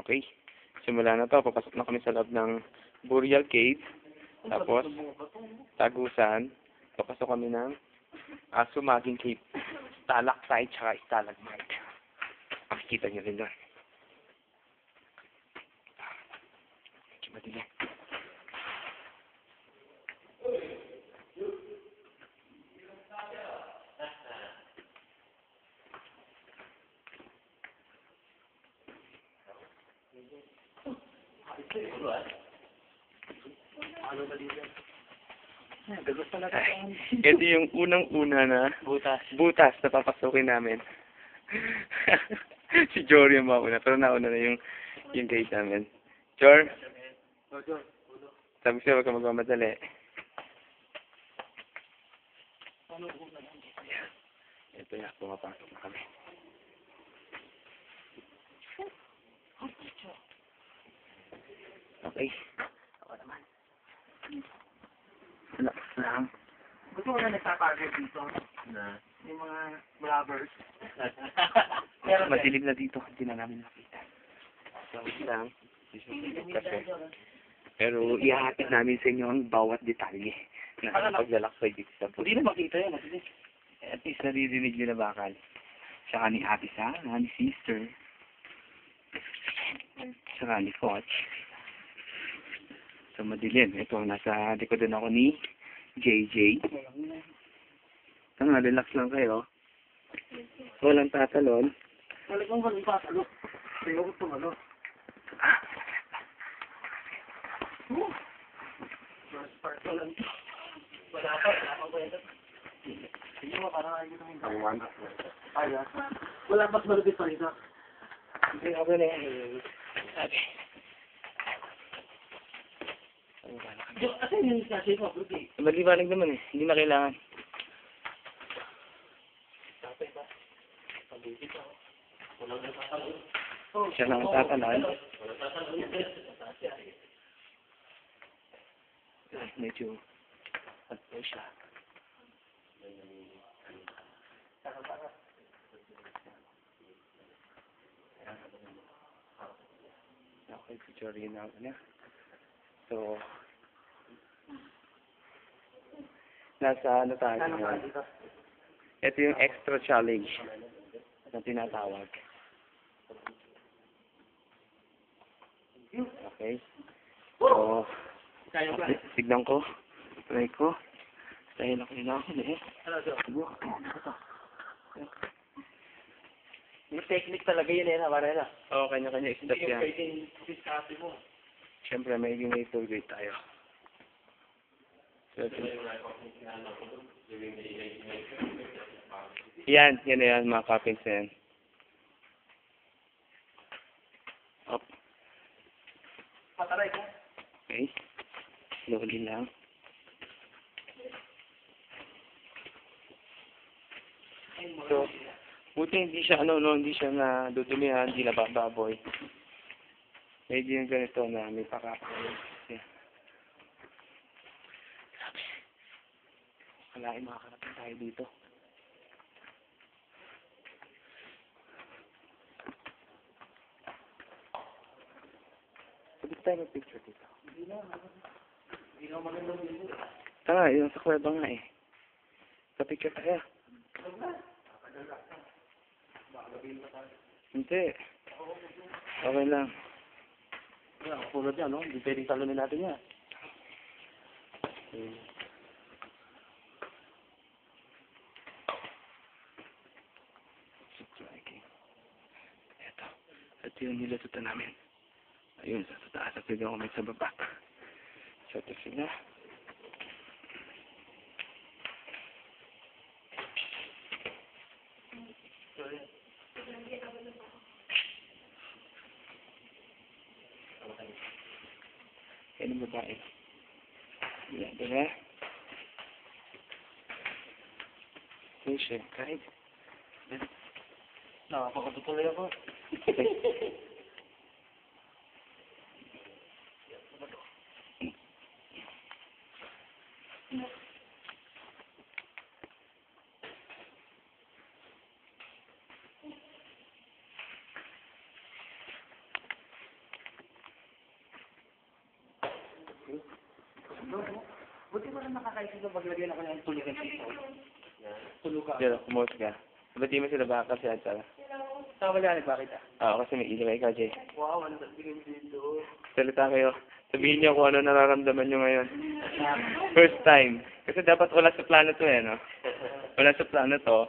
Okay. Simula na to. Papasok na kami sa loob ng Burial Cave. Tapos, tagusan. Papasok kami ng Sumaging Cave. Stalactite tsaka stalagmite. Makikita nyo rin doon. Medyo madilim. Ito yung unang-una na butas na papasukin namin. Si Jory yung mauna, pero nauna na yung gate namin. Jor? Sabi siya, wag ka magmamadali. Ito na, pumapasok na kami. Okay. Ako naman. Relax lang. Gusto mo na nagtatarget dito? Na? Yung mga robbers. Madilim na dito, hindi na namin nakita. So, lang. Kasi. Pero, ihahatid namin sa inyo ang bawat detalye na paglalaksay dito sa buhay. Hindi na makita yan. At least naririnig nyo na bakal. Tsaka ni Ate Sarah, ni Sister. Tsaka ni Coach. So, madilim. Ito, nasa likod din ako ni JJ. Relax lang kayo. Walang tatalon. Talagang walang tatalo. Tingnan ko itong ano. First part ko lang. Wala pa kwenta. Hindi mo, parang ayaw ko namin. Ayaw. Wala mas malapit pa rin. Hindi ako na yan. Okay. Kasi yung kasi ko, Bruce. Maliwanag naman eh. Hindi na kailangan. Siya lang ang tatalan. Medyo po siya. Okay, picture rin ako niya. So, nasa ano tayo ngayon? Ito yung extra challenge na tinatawag. Okay. So, tignan ko. Try ko. Dahil ako nila ako eh. Yung technique talaga yun eh, nabarela. Oo, kanya-kanya step yan. Hindi yung pwedeng discarte mo. Siyempre, may tour guide tayo. So, yan na yan, mga kapins na yan. Up. Pataray ko. Okay. Slowly lang. So, buti hindi siya, hindi siya na dudumihan, hindi na baboy. Medyo yung ganito na may pakakain. Yeah. Grabe. Kalahin makakarating tayo dito. Pwede tayo mag-picture dito. Hindi na magandang dito. Tara, yun sa kuweba nga eh. Sa-picture tayo. Hindi. Okay lang. Kulad yan, no? Hindi pwedeng talunin natin yan. Ito yung nilatutan namin. Ayun, sa taas at bigyan ko may sa baba. So, ito sila. Yan ang babae. Yan, diba? Yan siya, kahit. Nakapagkatutuloy ako. Buti mo na nakakaisip na maglagyan ako ng tulugan dito. Tulugan. Pero, kumos ka. Ba't di mo sila baka kasi at sara? Tama yan, bakit ah? Oo, kasi may ilaw ikaw, Jay. Wow, ano sa tingin dito? Salita kayo. Sabihin niyo kung ano nararamdaman niyo ngayon. First time. Kasi dapat wala sa plano to no? Wala sa plano to.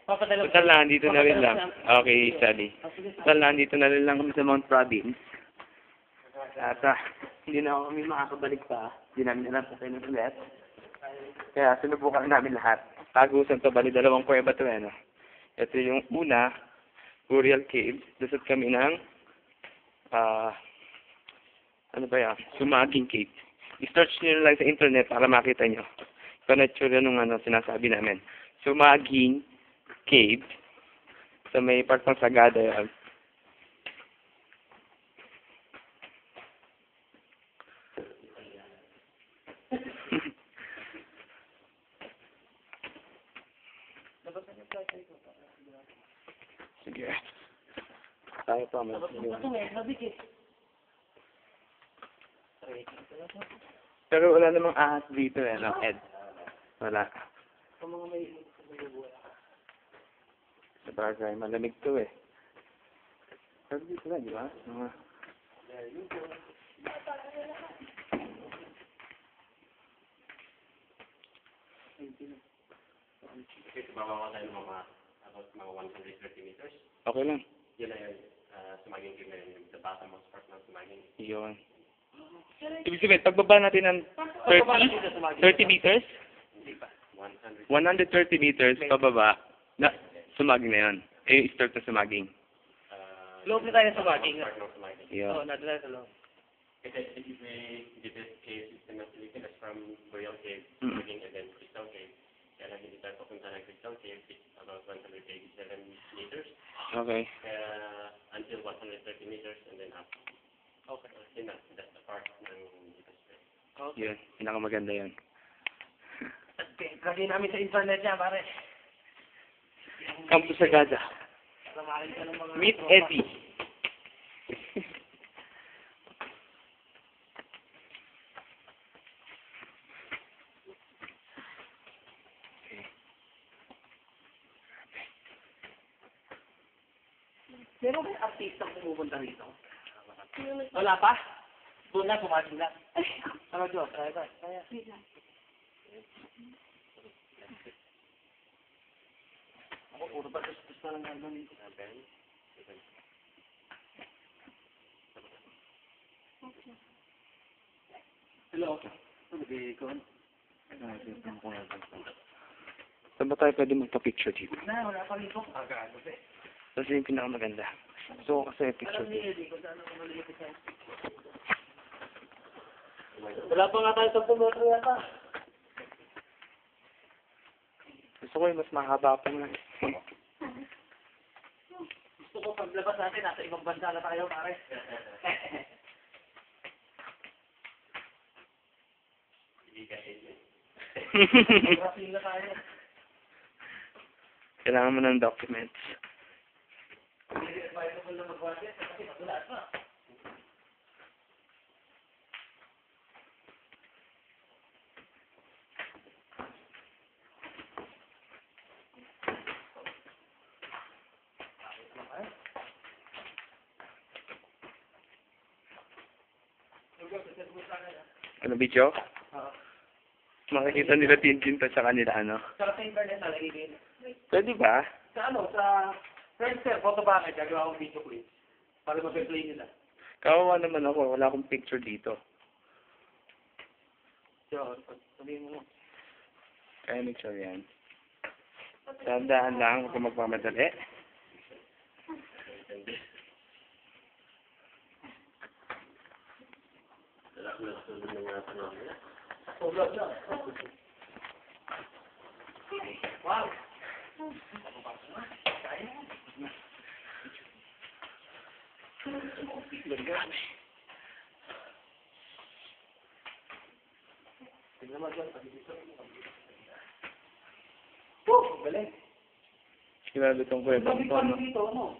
Total lang, dito na rin lang. Okay, Sally. Total lang, dito na rin lang kami sa Mount Province. At hindi na kami makakabalik pa. Hindi namin alam sa kanya ulit. Kaya sinubukan namin lahat. Tagusan to, bali dalawang kuweba to no? Ito yung una, Burial Cave. Lusot kami ng, ano ba yan? Sumaging Cave. I-search nyo lang sa internet para makita nyo. Connect nyo nung sinasabi namin. Sumaging Cave. Sa may part ng Sagada yan. Sige. Tayo pa, mas pero wala namang ahas dito no, Ed? Wala. Sa bagay, malamig to pero dito na, di ba? Kasi bababa tayo ng mga about mga 130 meters. Okay lang. Yun na yun. Sumaging game na yun. Yung the bottommost part ng sumaging. Yun. Ibig sabihin, pagbaba natin ng 30 meters? Hindi pa. 100. 130 meters pababa, na sumaging na yun. Start na sumaging. Loob na tayo sa baging. Part ng sumaging. Yeah. Oo, natin tayo sa loob. Kasi this is cave system of Philippines from Burial Cave, Sumaging, and then Crystal Cave. Kaya lang hindi tayo papunta ng Crystal Cave. It's about 187 meters. Okay. Until 130 meters and then up. Okay. Yun na. That's the part ng deepest place. Okay. Yun. Pinakamaganda yun. Kasi namin sa internet niya, pare. Campo Sagada. Lamarin ka ng mga... Meet Eddie. Meron kayong artista pumupunta rito? Wala pa? Doon na, pumasok lang. Ano, Diyos? Kaya. Ako, puro ba gusto lang nga doon dito? Hello? Ano ba ikaw? Saan ba tayo pwede magpa-picture dito? Wala pa rito. Agad. Kasi yung pinakamaganda. Gusto ko kasi picture Alam ni dito. Eddie kung saan ako malilipat sa... Wala pa nga tayo sa pumetro yata. Gusto ko yung mas mahaba pa nga. Gusto ko paglabas natin, nasa ibang bansa na tayo, pare. Hindi kasi Brazil na tayo. Kailangan mo ng documents. Hindi tayo na mag-budget kasi matulaan pa. Ano video? Makikita nila Tintin to sa kanila Saka sa internet na lagi din. Pwede ba? Sa sa Friendster, photo bakit, gagawa akong video clip. Para mag-play nila. Kawawa naman ako. Wala akong picture dito. So, sabihin mo. Kaya make sure yan. Dahan-dahan lang. Huwag kang magmamadali. Wow! Oh, galing. Grabe itong kuweba. Sabi pa dito, ano?